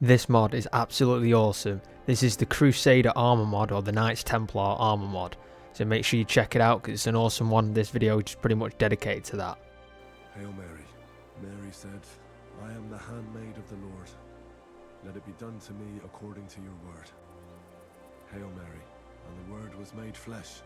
This mod is absolutely awesome. This is the Crusader armor mod, or the Knights Templar armor mod. So make sure you check it out because it's an awesome one. This video is pretty much dedicated to that. Hail Mary. Mary said, I am the handmaid of the Lord. Let it be done to me according to your word. Hail Mary, and the word was made flesh.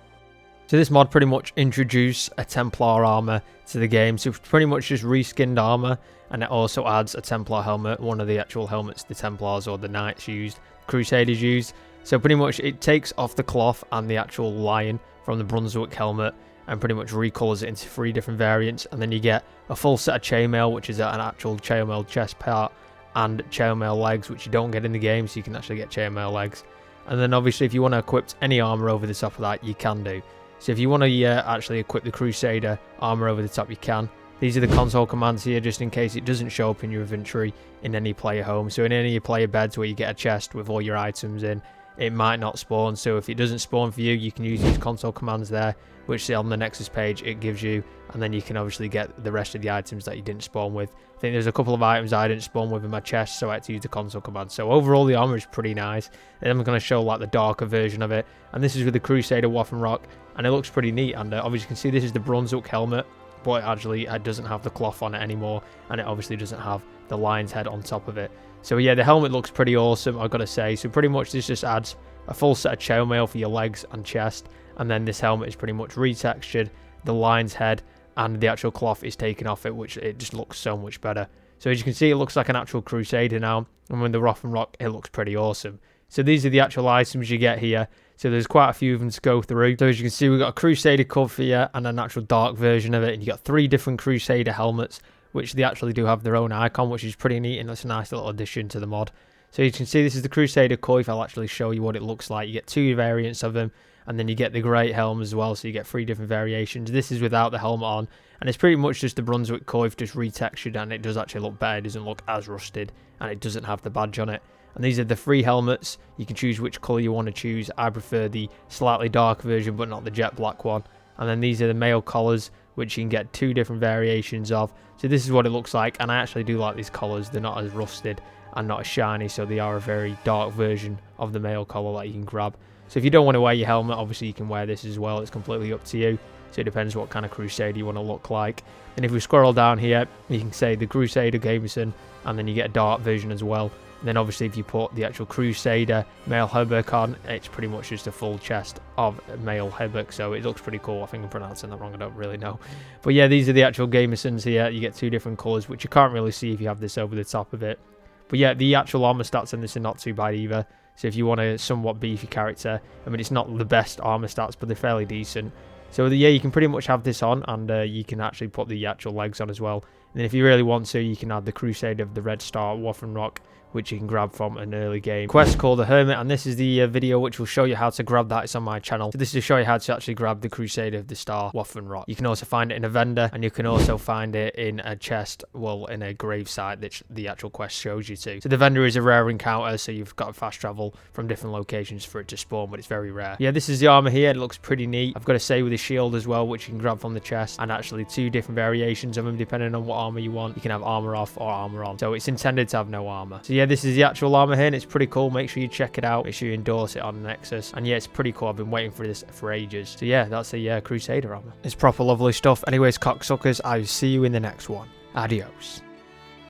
So this mod pretty much introduced a Templar armor to the game. So it's pretty much just reskinned armor, and it also adds a Templar helmet, one of the actual helmets the Templars or the Knights used, Crusaders used. So pretty much it takes off the cloth and the actual lion from the Brunswick helmet and pretty much recolors it into 3 different variants, and then you get a full set of chainmail, which is an actual chainmail chest part, and chainmail legs, which you don't get in the game, so you can actually get chainmail legs. And then obviously if you want to equip any armor over the top of that, you can do. So if you want to actually equip the Crusader armor over the top, you can. These are the console commands here, just in case it doesn't show up in your inventory in any player home. So in any of your player beds where you get a chest with all your items in, it might not spawn. So if it doesn't spawn for you, you can use these console commands there, which on the Nexus page it gives you, and then you can obviously get the rest of the items that you didn't spawn with. I think there's a couple of items I didn't spawn with in my chest, so I had to use the console command. So overall the armor is pretty nice, and I'm going to show like the darker version of it, and this is with the Crusader Waffenrock, and it looks pretty neat. And obviously you can see this is the Brunswick helmet, but actually it doesn't have the cloth on it anymore, and it obviously doesn't have the lion's head on top of it. So yeah, the helmet looks pretty awesome, I've got to say. So pretty much this just adds a full set of chainmail for your legs and chest, and then this helmet is pretty much retextured, the lion's head and the actual cloth is taken off it, which it just looks so much better. So as you can see, it looks like an actual Crusader now, and with the Waffenrock it looks pretty awesome. So these are the actual items you get here. So there's quite a few of them to go through. So as you can see, we've got a Crusader cover here and an actual dark version of it, and you got 3 different Crusader helmets, which they actually do have their own icon, which is pretty neat, and that's a nice little addition to the mod. So you can see this is the Crusader coif. I'll actually show you what it looks like. You get 2 variants of them, and then you get the great helm as well, so you get 3 different variations. This is without the helmet on, and it's pretty much just the Brunswick coif just retextured, and it does actually look better. It doesn't look as rusted, and it doesn't have the badge on it. And these are the 3 helmets. You can choose which colour you want to choose. I prefer the slightly dark version, but not the jet black one. And then these are the mail collars, which you can get 2 different variations of. So this is what it looks like, and I actually do like these collars. They're not as rusted and not as shiny, so they are a very dark version of the mail collar that you can grab. So if you don't want to wear your helmet, obviously you can wear this as well. It's completely up to you. So it depends what kind of Crusader you want to look like. And if we scroll down here, you can say the Crusader Gamerson, and then you get a dark version as well. And then obviously if you put the actual Crusader male Hebek on, it's pretty much just a full chest of male Hebek. So it looks pretty cool. I think I'm pronouncing that wrong, I don't really know. But yeah, these are the actual Gamersons here. You get 2 different colours, which you can't really see if you have this over the top of it. But yeah, the actual armor stats in this are not too bad either. So if you want a somewhat beefy character, I mean, it's not the best armor stats, but they're fairly decent. So yeah, you can pretty much have this on, and you can actually put the actual legs on as well. And then if you really want to, you can add the Crusader of the Red Star Waffenrock, which you can grab from an early game quest called the Hermit, and this is the video which will show you how to grab that. It's on my channel. So this is to show you how to actually grab the Crusader of the Star Waffenrock. You can also find it in a vendor, and you can also find it in a chest, well, in a grave site that the actual quest shows you to. So the vendor is a rare encounter, so you've got to fast travel from different locations for it to spawn, but it's very rare. Yeah, this is the armor here. It looks pretty neat. I've got to say, with a shield as well, which you can grab from the chest, and actually 2 different variations of them depending on what armor you want. You can have armor off or armor on, so it's intended to have no armor. So yeah, this is the actual armor here, and it's pretty cool. Make sure you check it out. Make sure you endorse it on Nexus, and yeah, it's pretty cool. I've been waiting for this for ages. So yeah, that's the Crusader armor. It's proper lovely stuff. Anyways, cocksuckers, I'll see you in the next one. Adios.